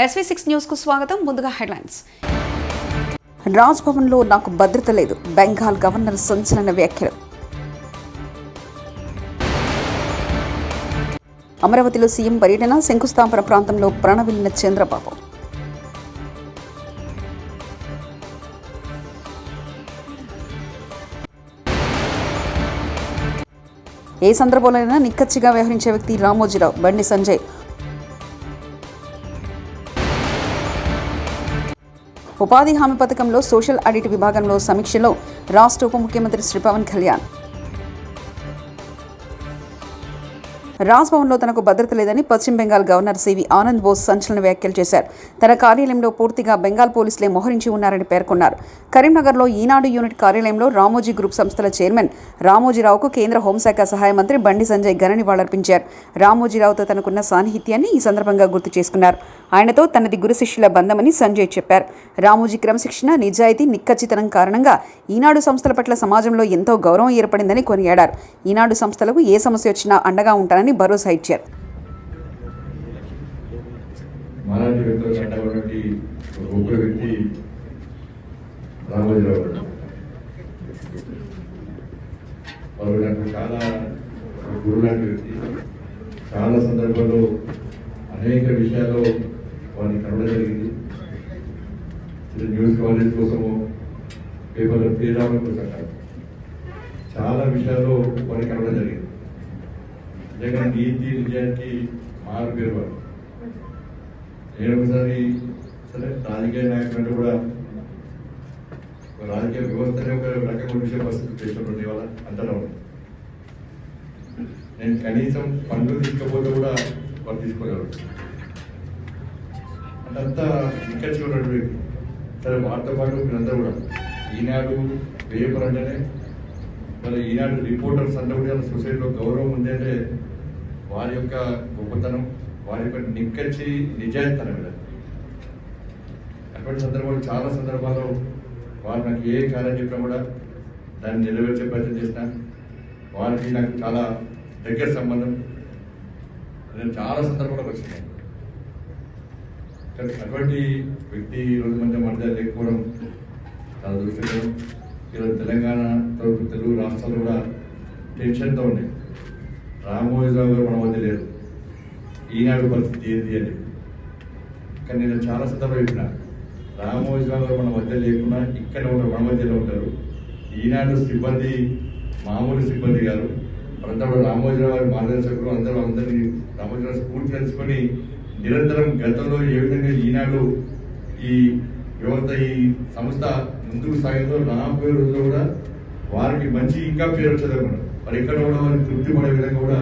SV6 news కు స్వాగతం. ముందుగా హెడ్లైన్స్. రాజ్ భవన్ లో నాకు భద్రత లేదు, బెంగాల్ గవర్నర్ సంచలన వ్యాఖ్యలు. అమరావతిలో సీఎం పర్యటన, శంకుస్థాపన ప్రాంతంలో ప్రణవిల్లిన చంద్రబాబు. ఏ సందర్భంలోనైనా నిక్కచ్చిగా వ్యవహరించే వ్యక్తి రామోజీరావు, బండి సంజయ్. ఉపాధి హామీ పథకంలో సోషల్ ఆడిట్ విభాగంలో సమీక్షలో రాష్ట్ర ఉప ముఖ్యమంత్రి శ్రీ పవన్ కళ్యాణ్. రాజ్ భవన్లో తనకు భద్రత లేదని పశ్చిమ బెంగాల్ గవర్నర్ సివి ఆనంద్ బోస్ సంచలన వ్యాఖ్యలు చేశారు. తన కార్యాలయంలో పూర్తిగా బెంగాల్ పోలీసులే మోహరించి ఉన్నారని పేర్కొన్నారు. కరీంనగర్లో ఈనాడు యూనిట్ కార్యాలయంలో రామోజీ గ్రూప్ సంస్థల చైర్మన్ రామోజీరావుకు కేంద్ర హోంశాఖ సహాయ మంత్రి బండి సంజయ్ ఘన నివాళులర్పించారు. రామోజీరావుతో తనకున్న సాన్నిహిత్యాన్ని ఈ సందర్భంగా గుర్తు చేసుకున్నారు. ఆయనతో తనది గురు శిష్యుల బంధమని సంజయ్ చెప్పారు. రామోజీ క్రమశిక్షణ, నిజాయితీ, నిక్కచ్చితనం కారణంగా ఈనాడు సంస్థల పట్ల సమాజంలో ఎంతో గౌరవం ఏర్పడిందని కొనియాడారు. ఈనాడు సంస్థలకు ఏ సమస్య వచ్చినా అండగా ఉంటారని భరోసా ఇచ్చారు. చాలా సందర్భాల్లో అనేక విషయాల్లో వారిని కలవడం జరిగింది. న్యూస్ కవరేజ్ కోసము, పేపర్ల పేరాల కోసం చాలా విషయాల్లో వారిని కలవడం జరిగింది. నిజంగా నీతి నిజానికి మారు పేరు వారు. నేను ఒకసారి సరే రాజకీయ నాయకులంటే కూడా రాజకీయ వ్యవస్థనే ఒక రకంగా విషయ పరిస్థితి చేసినటువంటి వాళ్ళ అంతటా ఉంది. నేను కనీసం పండ్లు తీసుకపోతే కూడా వాళ్ళు తీసుకోగలరు అంతా నిక్కచ్చి ఉన్నటువంటి. సరే వాటితో పాటు మీరందరూ కూడా ఈనాడు పేపర్ అంటేనే మళ్ళీ ఈనాడు రిపోర్టర్స్ అంటే కూడా సొసైటీలో గౌరవం ఉంది అంటే వారి యొక్క గొప్పతనం, వారి యొక్క నిక్కచ్చి నిజాయితనం మీద. అటువంటి సందర్భాలు చాలా సందర్భాల్లో వారు నాకు ఏ కార్యం చెప్పినా కూడా దాన్ని నెరవేర్చే ప్రయత్నం చేసిన వారికి నాకు చాలా దగ్గర సంబంధం. నేను చాలా సందర్భాలకు వచ్చినాయి. అటువంటి వ్యక్తి ఈరోజు మధ్య మధ్య లేకపోవడం చాలా దృష్టికరం. ఈరోజు తెలంగాణ తెలుగు రాష్ట్రాలు కూడా టెన్షన్తో ఉన్నాయి. రామోజీరావు గారు మన మధ్య లేరు, ఈనాడు పరిస్థితి ఏంటి అని. కానీ నేను చాలా సందర్భం చెప్పిన రామోజీరావు గారు మన మధ్య లేకుండా ఇక్కడ ఉంటారు, మన మధ్యలో ఉంటారు. ఈనాడు సిబ్బంది మామూలు సిబ్బంది గారు, అంతా కూడా రామోజీరావు గారి మార్గదర్శకులు. అందరినీ రామోజీరావు స్ఫూర్తి తెలుసుకొని నిరంతరం గతంలో ఏ విధంగా ఈనాడు ఈ వ్యవస్థ ఈ సంస్థ ముందుకు సాగిందో రాబోయే రోజుల్లో కూడా వారికి మంచి ఇంకా పేరు వచ్చేదన్నమాట. మరి ఇక్కడ కూడా వారికి తృప్తి పడే విధంగా కూడా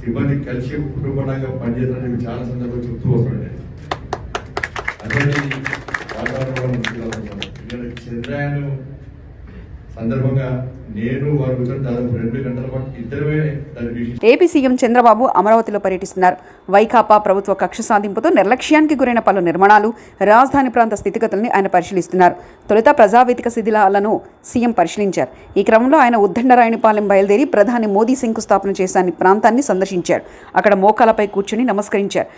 సిబ్బంది కలిసి కుటుంబంగా పనిచేస్తారని చాలా సందర్భంగా చెప్తూ వస్తుండే. అటువంటి వాతావరణం చంద్రయాన్ సందర్భంగా నేను వారు కూర్చొని దాదాపు 2 గంటల పాటు ఇద్దరమే దాన్ని. ఏపీ సీఎం చంద్రబాబు అమరావతిలో పర్యటిస్తున్నారు. వైకాపా ప్రభుత్వ కక్ష సాధింపుతో నిర్లక్ష్యానికి గురైన పలు నిర్మాణాలు, రాజధాని ప్రాంత స్థితిగతుల్ని ఆయన పరిశీలిస్తున్నారు. తొలుత ప్రజావేదిక శిథిలాలను సీఎం పరిశీలించారు. ఈ క్రమంలో ఆయన ఉద్దండరాయనిపాలెం బయలుదేరి ప్రధాని మోదీ శంకుస్థాపన చేసిన ప్రాంతాన్ని సందర్శించారు. అక్కడ మోకాలపై కూర్చుని నమస్కరించారు.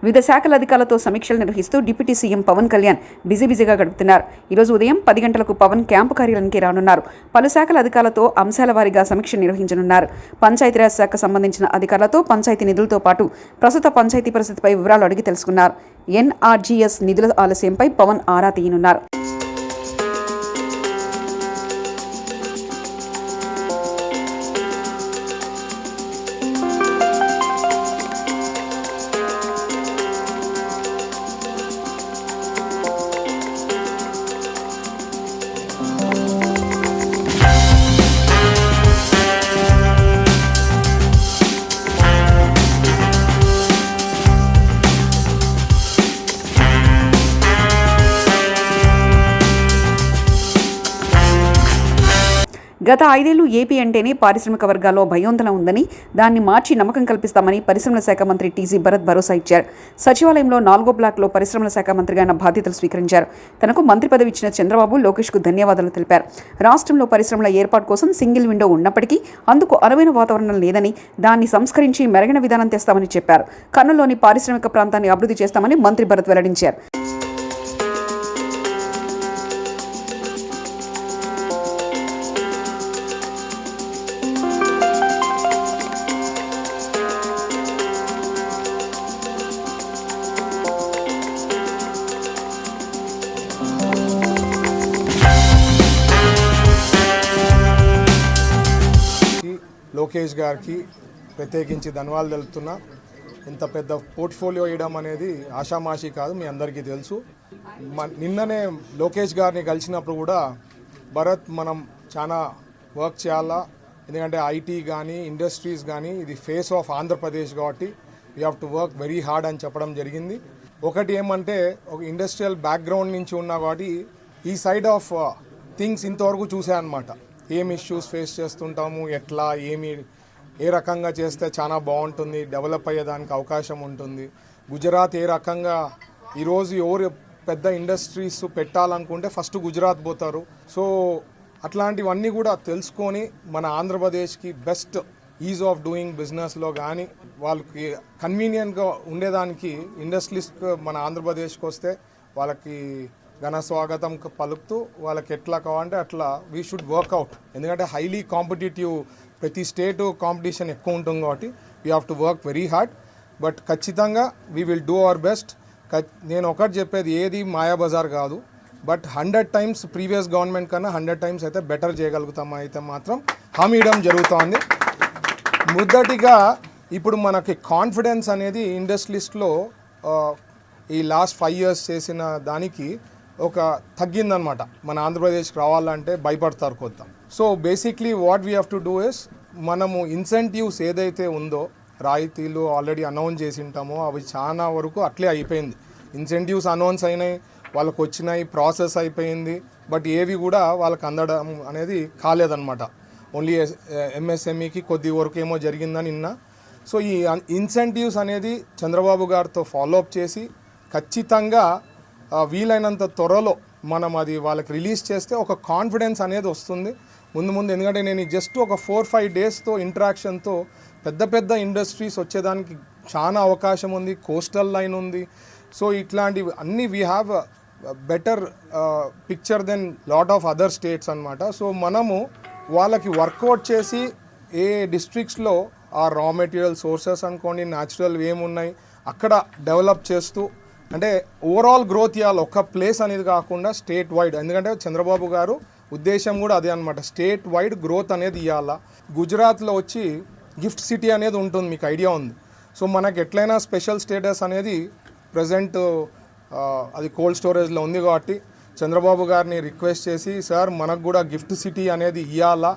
వివిధ శాఖల అధికారులతో సమీక్షలు నిర్వహిస్తూ డిప్యూటీ సీఎం పవన్ కళ్యాణ్ బిజీగా గడుపుతున్నారు. ఈరోజు ఉదయం 10 గంటలకు పవన్ క్యాంపు కార్యాలయానికి రానున్నారు. పలు శాఖల అధికారులతో అంశాల వారీగా సమీక్ష నిర్వహించనున్నారు. పంచాయతీరాజ్ శాఖకు సంబంధించిన అధికారులతో పంచాయతీ నిధులతో పాటు ప్రస్తుత పంచాయతీ పరిస్థితిపై వివరాలు అడిగి తెలుసుకున్నారు. ఎన్ఆర్జీఎస్ నిధుల ఆలస్యంపై పవన్ ఆరా తీయనున్నారు. గత 5 ఏళ్లు ఏపీ అంటేనే పారిశ్రామిక వర్గాల్లో భయోందన ఉందని, దాన్ని మార్చి నమ్మకం కల్పిస్తామని పరిశ్రమల శాఖ మంత్రి టీజీ భరత్ భరోసా ఇచ్చారు. సచివాలయంలో 4వ బ్లాక్లో పరిశ్రమల శాఖ మంత్రిగా ఆయన బాధ్యతలు స్వీకరించారు. తనకు మంత్రి పదవి ఇచ్చిన చంద్రబాబు లోకేష్కు ధన్యవాదాలు తెలిపారు. రాష్ట్రంలో పరిశ్రమల ఏర్పాటు కోసం సింగిల్ విండో ఉన్నప్పటికీ అందుకు అనువైన వాతావరణం లేదని, దాన్ని సంస్కరించి మెరుగైన విధానం తెస్తామని చెప్పారు. కర్నూలులోని పారిశ్రామిక ప్రాంతాన్ని అభివృద్ధి చేస్తామని మంత్రి భరత్ వెల్లడించారు. లోకేష్ గారికి ప్రత్యేకించి ధన్యవాదాలు తెలుపుతున్నా. ఇంత పెద్ద పోర్ట్ఫోలియో ఇవ్వడం అనేది ఆషామాషి కాదు, మీ అందరికీ తెలుసు. నిన్ననే లోకేష్ గారిని కలిసినప్పుడు కూడా భరత్ మనం చాలా వర్క్ చేయాలా, ఎందుకంటే ఐటీ కానీ ఇండస్ట్రీస్ కానీ ఇది ఫేస్ ఆఫ్ ఆంధ్రప్రదేశ్ కాబట్టి we have to work very hard అని చెప్పడం జరిగింది. ఒకటి ఏమంటే ఒక ఇండస్ట్రియల్ బ్యాక్గ్రౌండ్ నుంచి ఉన్నా కాబట్టి ఈ సైడ్ ఆఫ్ థింగ్స్ ఇంతవరకు చూసా అనమాట. ఏం ఇష్యూస్ ఫేస్ చేస్తుంటాము, ఎట్లా ఏ రకంగా చేస్తే చాలా బాగుంటుంది, డెవలప్ అయ్యేదానికి అవకాశం ఉంటుంది. గుజరాత్ ఏ రకంగా ఈరోజు ఎవరు పెద్ద ఇండస్ట్రీస్ పెట్టాలనుకుంటే ఫస్ట్ గుజరాత్ పోతారు. సో అట్లాంటివన్నీ కూడా తెలుసుకొని మన ఆంధ్రప్రదేశ్కి బెస్ట్ ఈజ్ ఆఫ్ డూయింగ్ బిజినెస్లో కానీ వాళ్ళకి కన్వీనియంట్గా ఉండేదానికి ఇండస్ట్రీస్కి మన ఆంధ్రప్రదేశ్కి వస్తే వాళ్ళకి ఘన స్వాగతం పలుకుతూ వాళ్ళకి ఎట్లా కావాలంటే అట్లా వీ షుడ్ వర్క్అవుట్. ఎందుకంటే హైలీ కాంపిటేటివ్, ప్రతి స్టేటు కాంపిటీషన్ ఎక్కువ ఉంటుంది కాబట్టి we have to work very hard. But ఖచ్చితంగా we will do our best. నేను ఒకటి చెప్పేది, ఏది మాయాబజార్ కాదు. బట్ 100 times ప్రీవియస్ గవర్నమెంట్ కన్నా 100 times అయితే బెటర్ చేయగలుగుతాం అయితే మాత్రం హామీ ఇవ్వడం జరుగుతోంది. మొదటిగా ఇప్పుడు మనకి కాన్ఫిడెన్స్ అనేది ఇండస్ట్రీస్లో ఈ లాస్ట్ 5 years చేసిన దానికి ఒక తగ్గిందనమాట. మన ఆంధ్రప్రదేశ్కి రావాలంటే భయపడతారు కొత్త. So basically what we have to do is, మనము ఇన్సెంటివ్స్ ఏదైతే ఉందో రాయితీలు ఆల్రెడీ అనౌన్స్ చేసి ఉంటామో అవి చాలా వరకు అట్లే అయిపోయింది. ఇన్సెంటివ్స్ అనౌన్స్ అయినాయి, వాళ్ళకు వచ్చినాయి, ప్రాసెస్ అయిపోయింది. బట్ ఏవి కూడా వాళ్ళకి అందడం అనేది కాలేదన్నమాట. ఓన్లీ ఎంఎస్ఎంఈకి కొద్ది వరకు ఏమో జరిగిందని నిన్న. సో ఈ ఇన్సెంటివ్స్ అనేది చంద్రబాబు గారితో ఫాలోఅప్ చేసి ఖచ్చితంగా వీలైనంత త్వరలో మనం అది వాళ్ళకి రిలీజ్ చేస్తే ఒక కాన్ఫిడెన్స్ అనేది వస్తుంది ముందు. ఎందుకంటే నేను జస్ట్ ఒక 4-5 daysతో ఇంటరాక్షన్తో పెద్ద ఇండస్ట్రీస్ వచ్చేదానికి చాలా అవకాశం ఉంది. కోస్టల్ లైన్ ఉంది. సో ఇట్లాంటివి అన్నీ we have better picture than lot of other states అనమాట. సో మనము వాళ్ళకి వర్కౌట్ చేసి ఏ డిస్ట్రిక్ట్స్లో ఆ రా మెటీరియల్ సోర్సెస్ అనుకోండి, న్యాచురల్ ఏమున్నాయి అక్కడ డెవలప్ చేస్తూ, అంటే ఓవరాల్ గ్రోత్ ఇవ్వాలి. ఒక ప్లేస్ అనేది కాకుండా స్టేట్ వైడ్. ఎందుకంటే చంద్రబాబు గారు ఉద్దేశం కూడా అదే అనమాట, స్టేట్ వైడ్ గ్రోత్ అనేది ఇవ్వాలా. గుజరాత్లో వచ్చి గిఫ్ట్ సిటీ అనేది ఉంటుంది, మీకు ఐడియా ఉంది. సో మనకు ఎట్లయినా స్పెషల్ స్టేటస్ అనేది ప్రజెంట్ అది కోల్డ్ స్టోరేజ్లో ఉంది కాబట్టి చంద్రబాబు గారిని రిక్వెస్ట్ చేసి, సార్ మనకు కూడా గిఫ్ట్ సిటీ అనేది ఇవ్వాలా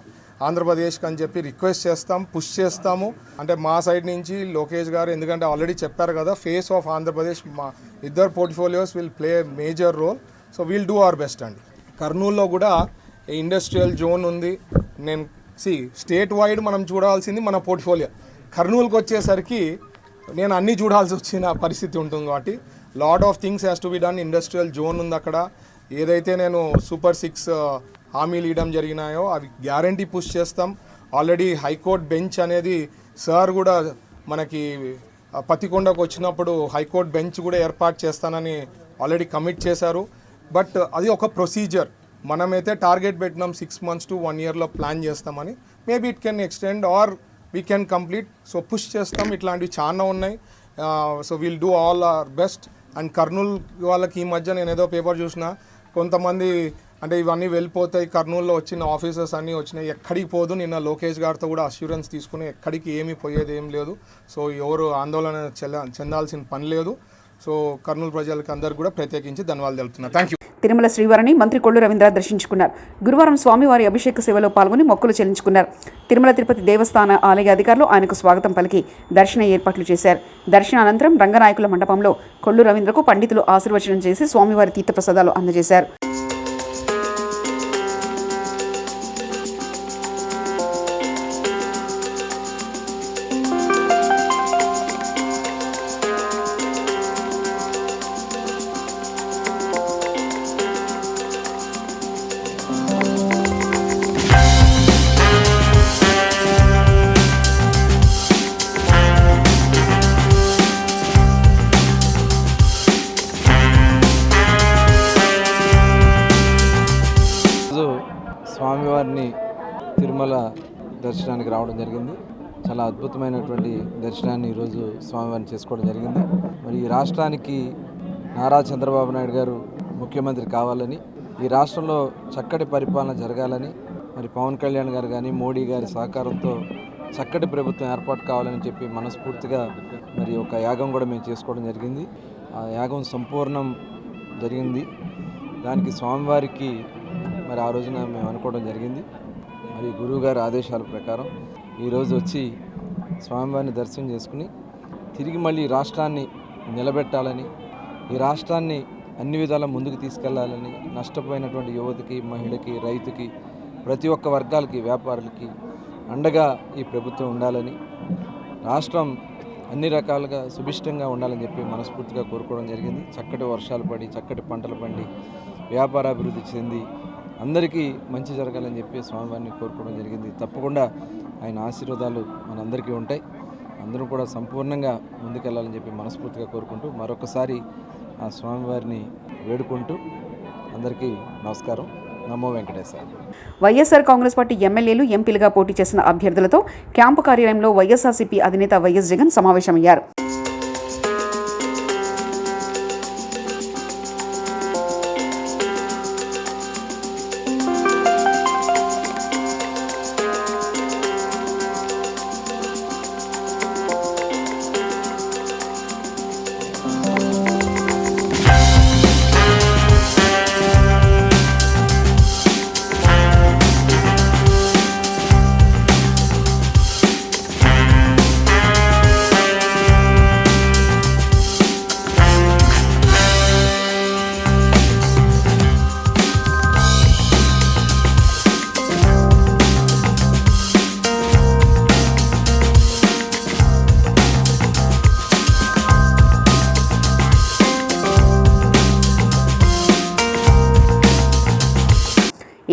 ఆంధ్రప్రదేశ్కి అని చెప్పి రిక్వెస్ట్ చేస్తాం, పుష్ చేస్తాము. అంటే మా సైడ్ నుంచి లోకేష్ గారు, ఎందుకంటే ఆల్రెడీ చెప్పారు కదా, ఫేస్ ఆఫ్ ఆంధ్రప్రదేశ్, మా ఇద్దరు portfolios will play major role. So will do our best అండి. కర్నూలులో కూడా ఇండస్ట్రియల్ జోన్ ఉంది. నేను స్టేట్ వైడ్ మనం చూడాల్సింది మన పోర్ట్ఫోలియో. కర్నూలుకి వచ్చేసరికి నేను అన్నీ చూడాల్సి వచ్చిన పరిస్థితి ఉంటుంది కాబట్టి lot of things has to be done. Industrial zone ఉంది అక్కడ. ఏదైతే నేను Super 6 హామీలు ఇవ్వడం జరిగినాయో అవి గ్యారంటీ పుష్ చేస్తాం. ఆల్రెడీ హైకోర్టు బెంచ్ అనేది సార్ కూడా మనకి పతికొండకు వచ్చినప్పుడు హైకోర్టు బెంచ్ కూడా ఏర్పాటు చేస్తానని ఆల్రెడీ కమిట్ చేశారు. బట్ అది ఒక ప్రొసీజర్. మనమైతే టార్గెట్ పెట్టినాం 6 months to 1 yearలో ప్లాన్ చేస్తామని. Maybe it can extend or we can complete. So push చేస్తాం. ఇట్లాంటివి చాలా ఉన్నాయి. So will do all our best. And Kurnool వాళ్ళకి ఈ మధ్య నేను ఏదో పేపర్ చూసిన, కొంతమంది అంటే ఇవన్నీ వెళ్ళిపోతాయి, కర్నూలులో వచ్చిన ఆఫీసర్స్ అన్నీ వచ్చినాయి, ఎక్కడికి పోదు. నిన్న లోకేష్ గారితో కూడా అష్యూరెన్స్ తీసుకుని ఎక్కడికి ఏమీ పోయేది ఏం లేదు. సో ఎవరు ఆందోళన చెందాల్సిన పని లేదు. సో కర్నూలు ప్రజలకు అందరికీ కూడా ప్రత్యేకించి ధన్యవాదాలు తెలుపుతున్నా. Thank you. తిరుమల శ్రీవారిని మంత్రి కొల్లు రవీంద్ర దర్శించుకున్నారు. గురువారం స్వామివారి అభిషేక సేవలో పాల్గొని మొక్కులు చెల్లించుకున్నారు. తిరుమల తిరుపతి దేవస్థాన ఆలయ అధికారులు ఆయనకు స్వాగతం పలికి దర్శన ఏర్పాట్లు చేశారు. దర్శన అనంతరం రంగనాయకుల మండపంలో కొల్లు రవీంద్రకు పండితులు ఆశీర్వచనం చేసి స్వామివారి తీర్థప్రసాదాలు అందజేశారు. స్వామివారిని తిరుమల దర్శనానికి రావడం జరిగింది. చాలా అద్భుతమైనటువంటి దర్శనాన్ని ఈరోజు స్వామివారిని చేసుకోవడం జరిగింది. మరి ఈ రాష్ట్రానికి నారా చంద్రబాబు నాయుడు గారు ముఖ్యమంత్రి కావాలని, ఈ రాష్ట్రంలో చక్కటి పరిపాలన జరగాలని, మరి పవన్ కళ్యాణ్ గారు కానీ మోడీ గారి సహకారంతో చక్కటి ప్రభుత్వం ఏర్పాటు కావాలని చెప్పి మనస్ఫూర్తిగా మరి ఒక యాగం కూడా మేము చేసుకోవడం జరిగింది. ఆ యాగం సంపూర్ణం జరిగింది. దానికి స్వామివారికి మరి ఆ రోజున మేము అనుకోవడం జరిగింది. మరి గురువుగారి ఆదేశాల ప్రకారం ఈరోజు వచ్చి స్వామివారిని దర్శనం చేసుకుని తిరిగి మళ్ళీ రాష్ట్రాన్ని నిలబెట్టాలని, ఈ రాష్ట్రాన్ని అన్ని విధాల ముందుకు తీసుకెళ్లాలని, నష్టపోయినటువంటి యువతకి, మహిళకి, రైతుకి, ప్రతి ఒక్క వర్గాలకి, వ్యాపారులకి అండగా ఈ ప్రభుత్వం ఉండాలని, రాష్ట్రం అన్ని రకాలుగా సుభిష్టంగా ఉండాలని చెప్పి మనస్ఫూర్తిగా కోరుకోవడం జరిగింది. చక్కటి వర్షాలు పడి, చక్కటి పంటలు పండి, వ్యాపారాభివృద్ధి చెంది అందరికీ మంచి జరగాలని చెప్పి స్వామివారిని కోరుకోవడం జరిగింది. తప్పకుండా ఆయన ఆశీర్వాదాలు మనందరికీ ఉంటాయి. అందరూ కూడా సంపూర్ణంగా ముందుకెళ్లాలని చెప్పి మనస్ఫూర్తిగా కోరుకుంటూ మరొకసారి ఆ స్వామివారిని వేడుకుంటూ అందరికీ నమస్కారం. నమో వెంకటేశ్వర. వైఎస్ఆర్ కాంగ్రెస్ పార్టీ ఎమ్మెల్యేలు, ఎంపీలుగా పోటీ చేసిన అభ్యర్థులతో క్యాంపు కార్యాలయంలో వైఎస్ఆర్సీపీ అధినేత వైఎస్ జగన్ సమావేశమయ్యారు.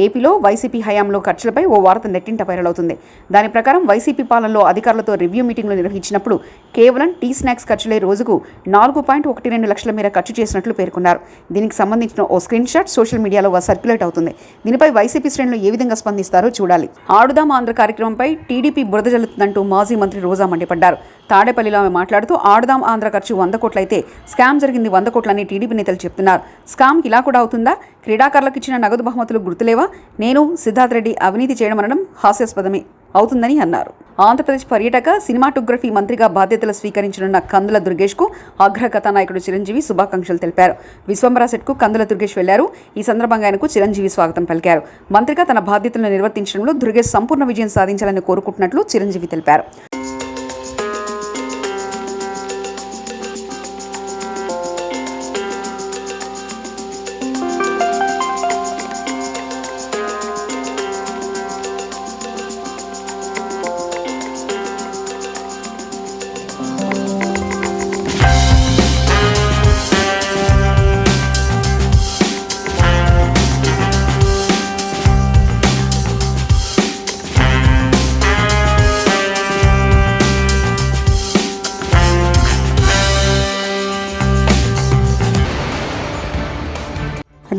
ఏపీలో వైసీపీ హయాంలో ఖర్చులపై ఓ వార్త నెట్టింట వైరల్ అవుతుంది. దాని ప్రకారం వైసీపీ పాలనలో అధికారులతో రివ్యూ మీటింగ్లు నిర్వహించినప్పుడు కేవలం టీ స్నాక్స్ ఖర్చులే రోజుకు 4.12 లక్షల మేర ఖర్చు చేసినట్లు పేర్కొన్నారు. దీనికి సంబంధించిన ఓ స్క్రీన్ షాట్ సోషల్ మీడియాలో సర్క్యులేట్ అవుతుంది. దీనిపై వైసీపీ శ్రేణులు ఏ విధంగా స్పందిస్తారో చూడాలి. ఆడుదాం ఆంధ్ర కార్యక్రమంపై టీడీపీ బురద జల్లుతుందంటూ మాజీ మంత్రి రోజా మండిపడ్డారు. తాడేపల్లిలో ఆమె మాట్లాడుతూ ఆడుదాం ఆంధ్ర ఖర్చు 100 కోట్లయితే స్కామ్ జరిగింది 100 కోట్లని టీడీపీ నేతలు చెప్తున్నారు. స్కామ్ ఇలా కూడా అవుతుందా? క్రీడాకారులకు ఇచ్చిన నగదు బహుమతులు గుర్తులేవా? నేను సిద్ధార్థ్ రెడ్డి అవినీతి చేయడం అనడం హాస్యాస్పదమే అవుతుందని అన్నారు. ఆంధ్రప్రదేశ్ పర్యాటక సినిమాటోగ్రఫీ మంత్రిగా బాధ్యతలు స్వీకరించనున్న కందుల దుర్గేష్కు అగ్ర కథానాయకుడు చిరంజీవి శుభాకాంక్షలు తెలిపారు. విశ్వంబర సెట్కు కందుల దుర్గేష్ వెళ్లారు. ఈ సందర్భంగా ఆయనకు చిరంజీవి స్వాగతం పలికారు. మంత్రిగా తన బాధ్యతలను నిర్వర్తించడంలో దుర్గేష్ సంపూర్ణ విజయం సాధించాలని కోరుకుంటున్నట్లు చిరంజీవి తెలిపారు.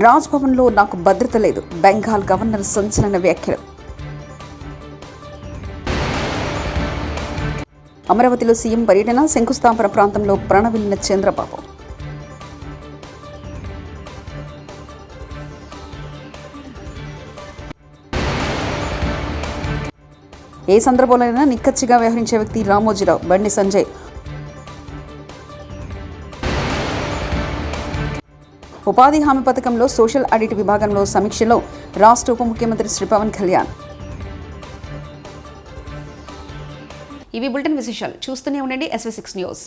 రాజ్భవన్లో నాకు భద్రత లేదు, బెంగాల్ గవర్నర్ సంచలన వ్యాఖ్యలు. అమరావతిలో సీఎం పర్యటన, శంకుస్థాపన ప్రాంతంలో ప్రణవిల్లిన చంద్రబాబు. ఏ సందర్భంలోనైనా నిక్కచ్చిగా వ్యవహరించే వ్యక్తి రామోజీరావు, బండి సంజయ్. ఉపాధి హామీ పథకంలో సోషల్ ఆడిట్ విభాగంలో సమీక్షలో రాష్ట్ర ఉప ముఖ్యమంత్రి శ్రీ పవన్ కళ్యాణ్. ఇవి బులెటిన్ విశేషాలు. చూస్తూనే ఉండండి SV6 న్యూస్.